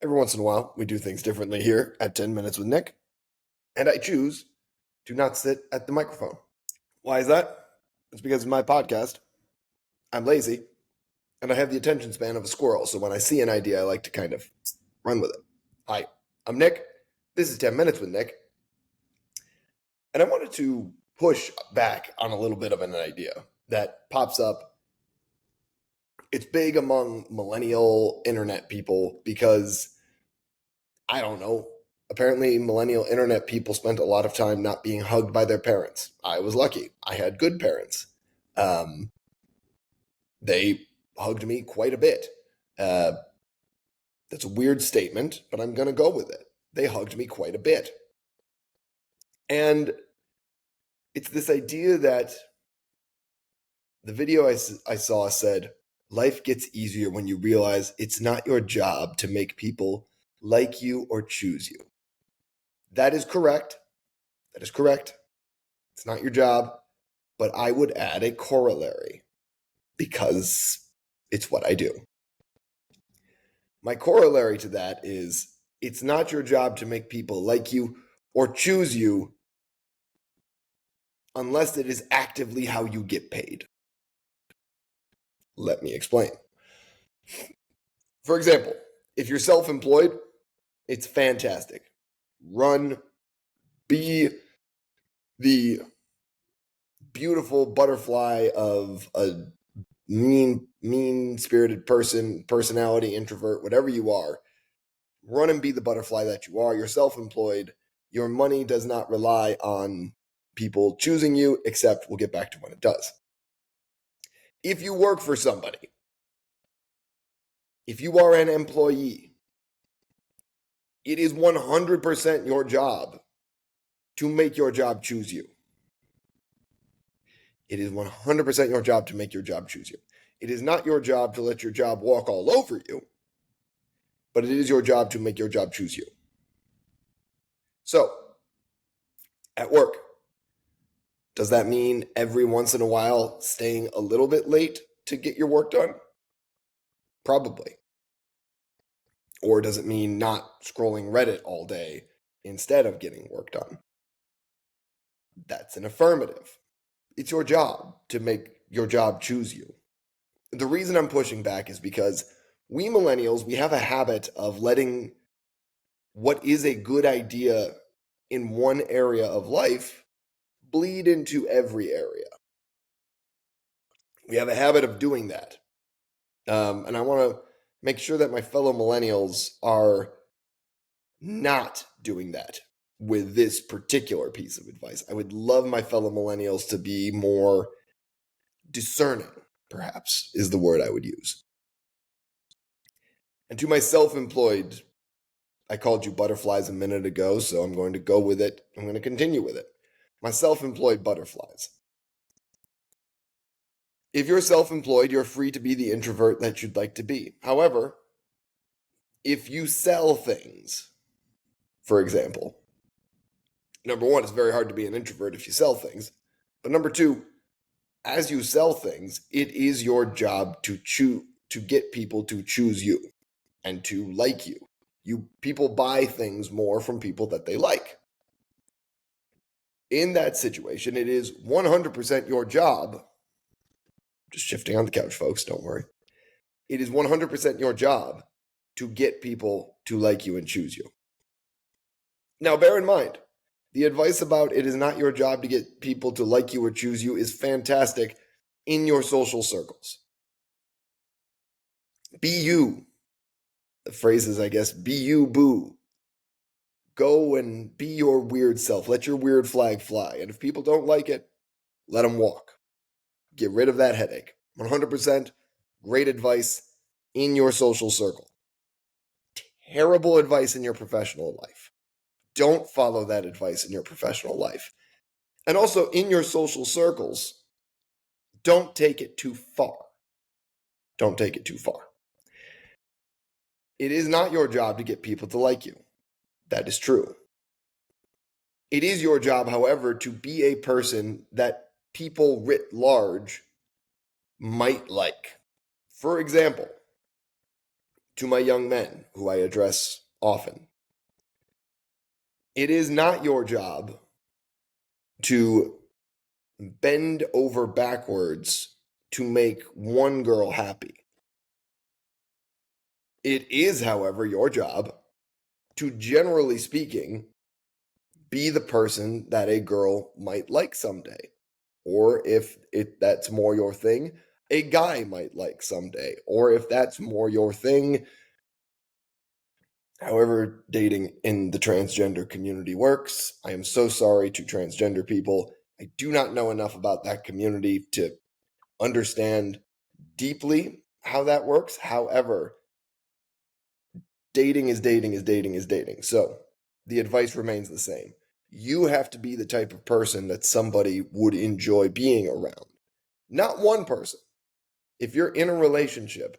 Every once in a while, we do things differently here at 10 Minutes with Nick, and I choose to not sit at the microphone. Why is that? It's because in my podcast, I'm lazy, and I have the attention span of a squirrel, so when I see an idea, I like to kind of run with it. Hi, I'm Nick. This is 10 Minutes with Nick, and I wanted to push back on a little bit of an idea that pops up. It's big among millennial internet people because I don't know. Apparently, millennial internet people spent a lot of time not being hugged by their parents. I was lucky. I had good parents. Um, they hugged me quite a bit. Uh, that's a weird statement, but I'm going to go with it. They hugged me quite a bit. And it's this idea that the video I saw said, life gets easier when you realize it's not your job to make people like you or choose you. That is correct. That is correct. It's not your job, but I would add a corollary because it's what I do. My corollary to that is it's not your job to make people like you or choose you unless it is actively how you get paid. Let me explain. For example, if you're self-employed, it's fantastic. Be the beautiful butterfly of a mean-spirited personality, introvert, whatever you are. Run and be the butterfly that you are. You're self-employed. Your money does not rely on people choosing you, except we'll get back to when it does. If you work for somebody, if you are an employee, it is 100% your job to make your job choose you. It is 100% your job to make your job choose you. It is not your job to let your job walk all over you, but it is your job to make your job choose you. So, at work, does that mean every once in a while staying a little bit late to get your work done? Probably. Or does it mean not scrolling Reddit all day instead of getting work done? That's an affirmative. It's your job to make your job choose you. The reason I'm pushing back is because we millennials, we have a habit of letting what is a good idea in one area of life bleed into every area. We have a habit of doing that. And I want to make sure that my fellow millennials are not doing that with this particular piece of advice. I would love my fellow millennials to be more discerning, perhaps, is the word I would use. And to my self-employed, I called you butterflies a minute ago, so I'm going to go with it. I'm going to continue with it. My self-employed butterflies. If you're self-employed, you're free to be the introvert that you'd like to be. However, if you sell things, for example, number one, it's very hard to be an introvert if you sell things. But number two, as you sell things, it is your job to get people to choose you and to like you. People buy things more from people that they like. In that situation, it is 100% your job. Just shifting on the couch, folks, don't worry. It is 100% your job to get people to like you and choose you. Now, bear in mind, the advice about it is not your job to get people to like you or choose you is fantastic in your social circles. Be you. The phrase is, I guess, be you, boo. Go and be your weird self. Let your weird flag fly. And if people don't like it, let them walk. Get rid of that headache. 100% great advice in your social circle. Terrible advice in your professional life. Don't follow that advice in your professional life. And also in your social circles, don't take it too far. Don't take it too far. It is not your job to get people to like you. That is true. It is your job, however, to be a person that people writ large might like. For example, to my young men who I address often, it is not your job to bend over backwards to make one girl happy. It is, however, your job to, generally speaking, be the person that a girl might like someday. Or if that's more your thing, a guy might like someday. Or if that's more your thing, however dating in the transgender community works, I am so sorry to transgender people. I do not know enough about that community to understand deeply how that works. However, dating is dating is dating is dating. So the advice remains the same. You have to be the type of person that somebody would enjoy being around. Not one person. If you're in a relationship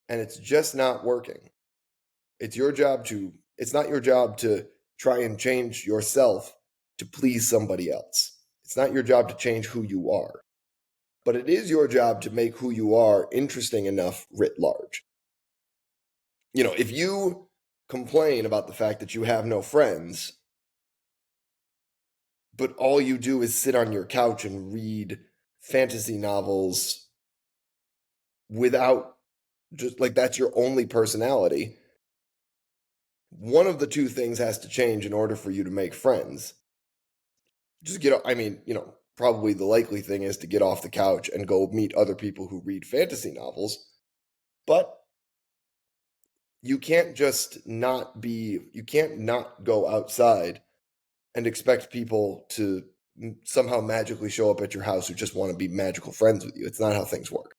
and it's just not working, it's not your job to try and change yourself to please somebody else. It's not your job to change who you are. But it is your job to make who you are interesting enough writ large. If you complain about the fact that you have no friends, but all you do is sit on your couch and read fantasy novels without just like that's your only personality, one of the two things has to change in order for you to make friends. Probably the likely thing is to get off the couch and go meet other people who read fantasy novels. But you can't not go outside and expect people to somehow magically show up at your house who just want to be magical friends with you. It's not how things work.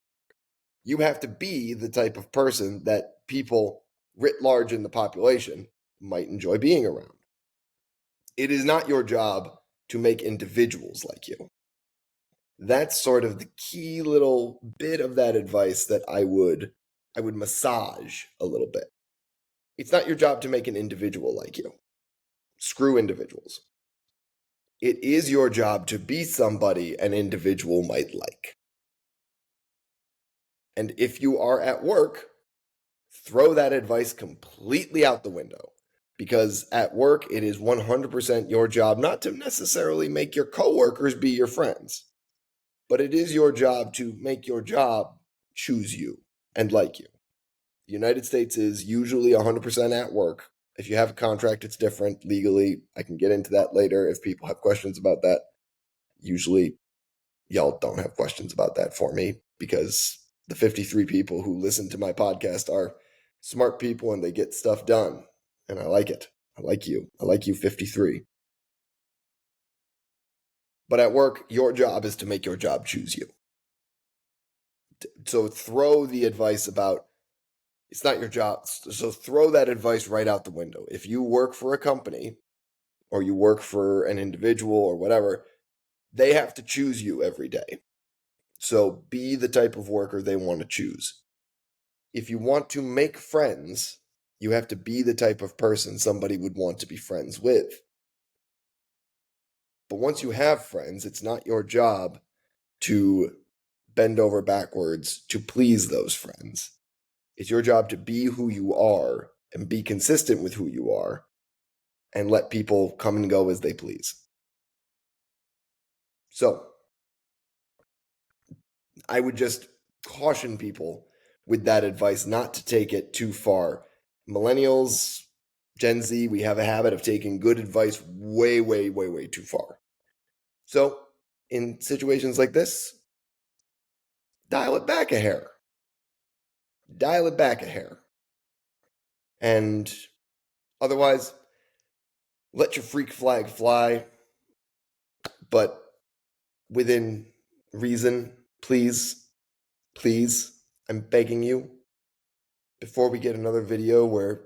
You have to be the type of person that people writ large in the population might enjoy being around. It is not your job to make individuals like you. That's sort of the key little bit of that advice that I would massage a little bit. It's not your job to make an individual like you. Screw individuals. It is your job to be somebody an individual might like. And if you are at work, throw that advice completely out the window. Because at work, it is 100% your job not to necessarily make your coworkers be your friends, but it is your job to make your job choose you and like you. The United States is usually 100% at work. If you have a contract, it's different legally. I can get into that later if people have questions about that. Usually, y'all don't have questions about that for me because the 53 people who listen to my podcast are smart people and they get stuff done. And I like it. I like you. I like you, 53. But at work, your job is to make your job choose you. So throw the advice about it's not your job. So throw that advice right out the window. If you work for a company or you work for an individual or whatever, they have to choose you every day. So be the type of worker they want to choose. If you want to make friends, you have to be the type of person somebody would want to be friends with. But once you have friends, it's not your job to bend over backwards to please those friends. It's your job to be who you are and be consistent with who you are and let people come and go as they please. So I would just caution people with that advice not to take it too far. Millennials, Gen Z, we have a habit of taking good advice way, way, way, way too far. So in situations like this, dial it back a hair. Dial it back a hair. And otherwise, let your freak flag fly, but within reason, please, I'm begging you, before we get another video where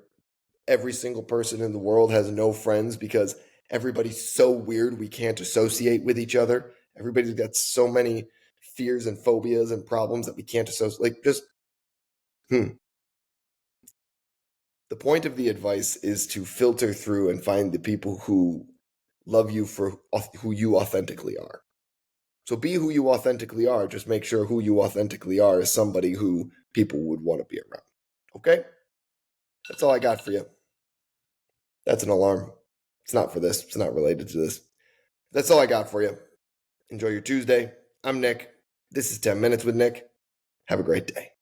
every single person in the world has no friends because everybody's so weird we can't associate with each other. Everybody's got so many fears and phobias and problems that we can't associate. The point of the advice is to filter through and find the people who love you for who you authentically are. So be who you authentically are. Just make sure who you authentically are is somebody who people would want to be around. Okay? That's all I got for you. That's an alarm. It's not for this. It's not related to this. That's all I got for you. Enjoy your Tuesday. I'm Nick. This is 10 Minutes with Nick. Have a great day.